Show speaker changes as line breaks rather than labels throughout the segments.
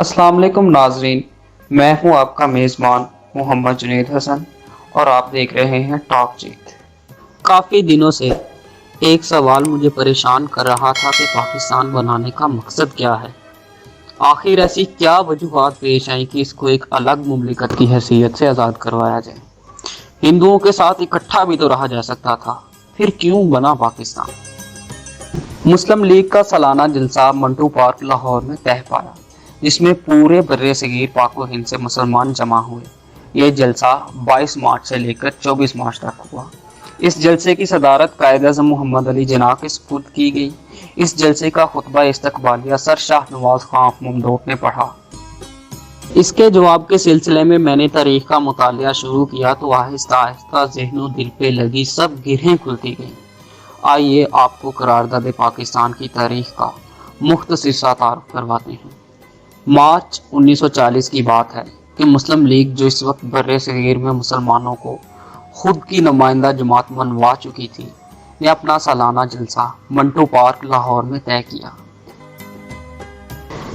अस्सलाम वालेकुम नाजरीन, मैं हूं आपका मेज़बान मोहम्मद जुनैद हसन और आप देख रहे हैं टॉक जीत। काफ़ी दिनों से एक सवाल मुझे परेशान कर रहा था कि पाकिस्तान बनाने का मकसद क्या है। आखिर ऐसी क्या वजूहात पेश आई कि इसको एक अलग मुमलिकत की हैसियत से आज़ाद करवाया जाए। हिंदुओं के साथ इकट्ठा भी तो रहा जा सकता था, फिर क्यों बना पाकिस्तान। मुस्लिम लीग का सालाना जलसा मंटू पार्क लाहौर में तह पाया, जिसमें पूरे बर्रे सगीर पाक व हिंद से मुसलमान जमा हुए। यह जलसा 22 मार्च से लेकर 24 मार्च तक हुआ। इस जलसे की सदारत कायद-ए-आज़म मोहम्मद अली जिन्नाह के सुपुर्द की गई। इस जलसे का खुतबा इस्तकबालिया सर शाह नवाज खां ममदूह ने पढ़ा। इसके जवाब के सिलसिले में मैंने तारीख का मुतालिया शुरू किया तो आहिस्ता आहिस्ता ज़हनो दिल पे लगी सब गिरहें खुलती गईं। आइए आपको करारदाद पाकिस्तान की तारीख का मुख्तसर सा तारुफ करवाते हैं। मार्च 1940 की बात है कि मुस्लिम लीग, जो इस वक्त बर्रे सगीर में मुसलमानों को खुद की नुमाइंदा जमात मनवा चुकी थी, ने अपना सालाना जलसा मंटू पार्क लाहौर में तय किया।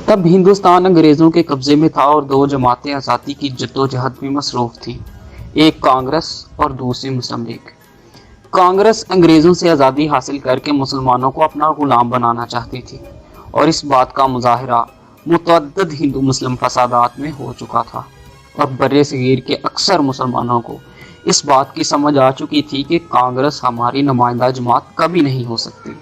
तब हिंदुस्तान अंग्रेज़ों के कब्जे में था और दो जमातें आज़ादी की जद्दोजहद में मसरूफ़ थी, एक कांग्रेस और दूसरी मुस्लिम लीग। कांग्रेस अंग्रेज़ों से आज़ादी हासिल करके मुसलमानों को अपना गुलाम बनाना चाहती थी और इस बात का मुजाहिरा मुतअद्दिद हिंदू मुस्लिम फसादात में हो चुका था और बर्रे सगीर के अक्सर मुसलमानों को इस बात की समझ आ चुकी थी कि कांग्रेस हमारी नुमाइंदा जमात कभी नहीं हो सकती।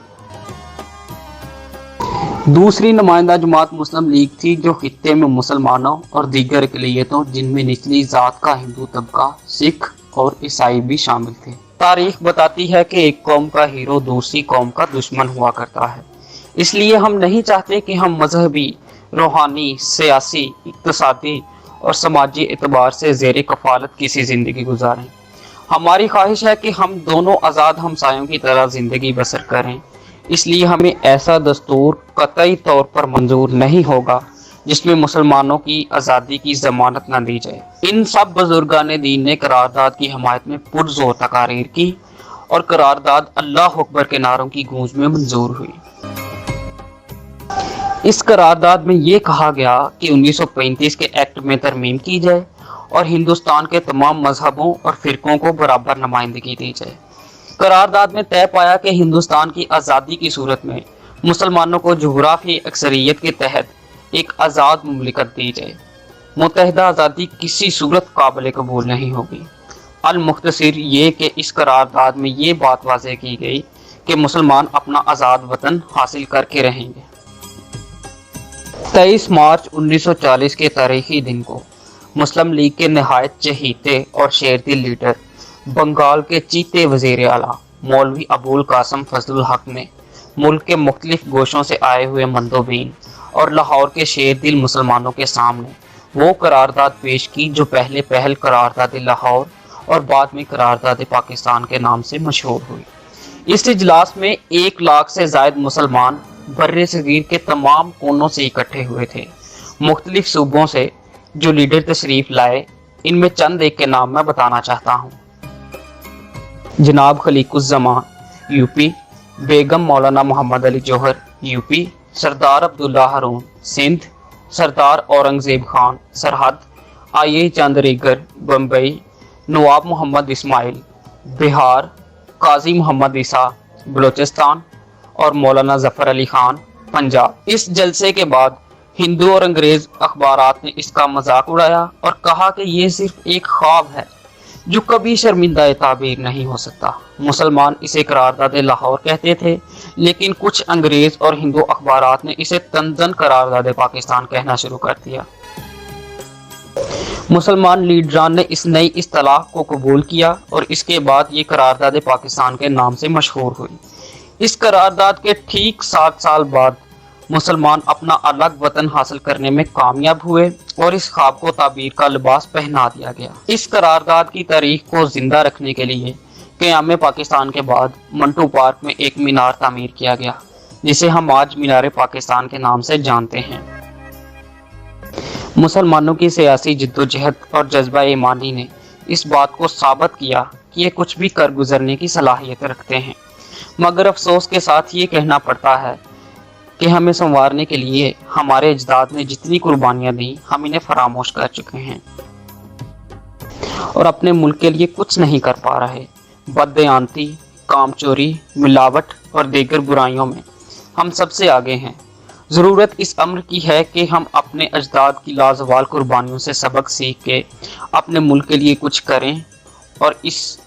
दूसरी नुमाइंदा जमात मुस्लिम लीग थी, जो खित्ते में मुसलमानों और दीगर अक़लियतों, जिनमें निचली ज़ात का हिंदू तबका, सिख और ईसाई भी शामिल थे। तारीख बताती है कि एक कौम का हीरो दूसरी कौम का दुश्मन हुआ करता है। इसलिए हम नहीं चाहते कि हम मजहबी, रूहानी, सियासी, इक़्तिसादी और समाजी एतबार से ज़ेरे कफ़ालत किसी ज़िंदगी गुजारें। हमारी ख्वाहिश है कि हम दोनों आज़ाद हमसायों की तरह ज़िंदगी बसर करें। इसलिए हमें ऐसा दस्तूर कतई तौर पर मंजूर नहीं होगा जिसमें मुसलमानों की आज़ादी की ज़मानत न दी जाए। इन सब बुजुर्गान दीन ने करारदाद की हमायत में पुरज़ोर तकारीर की और करारदाद अल्लाह अकबर के नारों की गूंज में मंजूर हुई। इस करारदाद में ये कहा गया कि 1935 के एक्ट में तरमीम की जाए और हिंदुस्तान के तमाम मजहबों और फ़िरकों को बराबर नुमाइंदगी दी जाए। करारदाद में तय पाया कि हिंदुस्तान की आज़ादी की सूरत में मुसलमानों को जुग़राफ़ी अक्सरियत के तहत एक आज़ाद मुमलिकत दी जाए। मुत्तहिदा आज़ादी किसी सूरत काबिल कबूल नहीं होगी। अल मुख्तसर ये कि इस करारदाद में ये बात वाज़ेह की गई कि मुसलमान अपना आज़ाद वतन हासिल करके रहेंगे। 23 मार्च 1940 के तारीखी दिन को मुस्लिम लीग के नहायत चहीते और शेरदिल लीडर, बंगाल के चीते वज़ीर आला मौलवी अबुल कासिम फजलुल हक ने मुल्क के मुख्तलिफ गोशों से आए हुए मंदोबीन और लाहौर के शेरदिल मुसलमानों के सामने वो करारदाद पेश की जो पहल करारदाद लाहौर और बाद में करारदाद पाकिस्तान के नाम से मशहूर हुई। इस इजलास में 1 लाख से ज़ायद मुसलमान बर्रे सगीर के तमाम कोनों से इकट्ठे हुए थे। मुख्तलिफ सूबों से जो लीडर तशरीफ लाए, इनमें चंद एक के नाम मैं बताना चाहता हूँ। जनाब खलीकुज़्ज़मान यूपी, बेगम मौलाना मोहम्मद अली जौहर यूपी, सरदार अब्दुल्ला हारून सिंध, सरदार औरंगज़ेब खान सरहद, आई चंद्रीगर बम्बई, नवाब मोहम्मद इस्माइल बिहार, काजी मोहम्मद ईसा बलूचिस्तान और मौलाना ज़फ़र अली खान पंजाब। इस जलसे के बाद हिंदू और अंग्रेज़ अखबारात ने इसका मजाक उड़ाया और कहा कि ये सिर्फ एक ख्वाब है जो कभी शर्मिंदा ताबीर नहीं हो सकता। मुसलमान इसे करारदाद लाहौर कहते थे, लेकिन कुछ अंग्रेज़ और हिंदू अखबारात ने इसे तंज़न करारदाद पाकिस्तान कहना शुरू कर दिया। मुसलमान लीडरान ने इस नई इस्तिलाह को कबूल किया और इसके बाद ये करारदाद पाकिस्तान के नाम से मशहूर हुई। इस करारदाद के ठीक 7 साल बाद मुसलमान अपना अलग वतन हासिल करने में कामयाब हुए और इस ख्वाब को ताबीर का लिबास पहना दिया गया। इस करारदाद की तारीख को जिंदा रखने के लिए क़याम पाकिस्तान के बाद मंटू पार्क में एक मीनार तामीर किया गया, जिसे हम आज मीनार पाकिस्तान के नाम से जानते हैं। मुसलमानों की सियासी जद्दोजहद और जज्बा ईमानी ने इस बात को साबित किया कि ये कुछ भी कर गुजरने की सलाहियत रखते हैं, मगर अफसोस के साथ ये कहना पड़ता है کہ ہمیں سنوارنے کے لیے ہمارے اجداد نے جتنی قربانیاں دیں ہم انہیں فراموش کر چکے ہیں اور اپنے ملک کے لیے کچھ نہیں کر پا رہے۔ بددیانتی، کام چوری، ملاوٹ اور دیگر برائیوں میں ہم سب سے آگے ہیں۔ ضرورت اس امر کی ہے کہ ہم اپنے اجداد کی لازوال قربانیوں سے سبق سیکھ کے اپنے ملک کے لیے کچھ کریں اور اس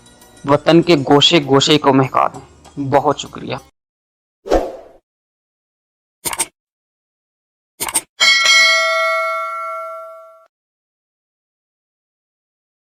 وطن کے گوشے گوشے کو مہکا دیں۔ بہت شکریہ۔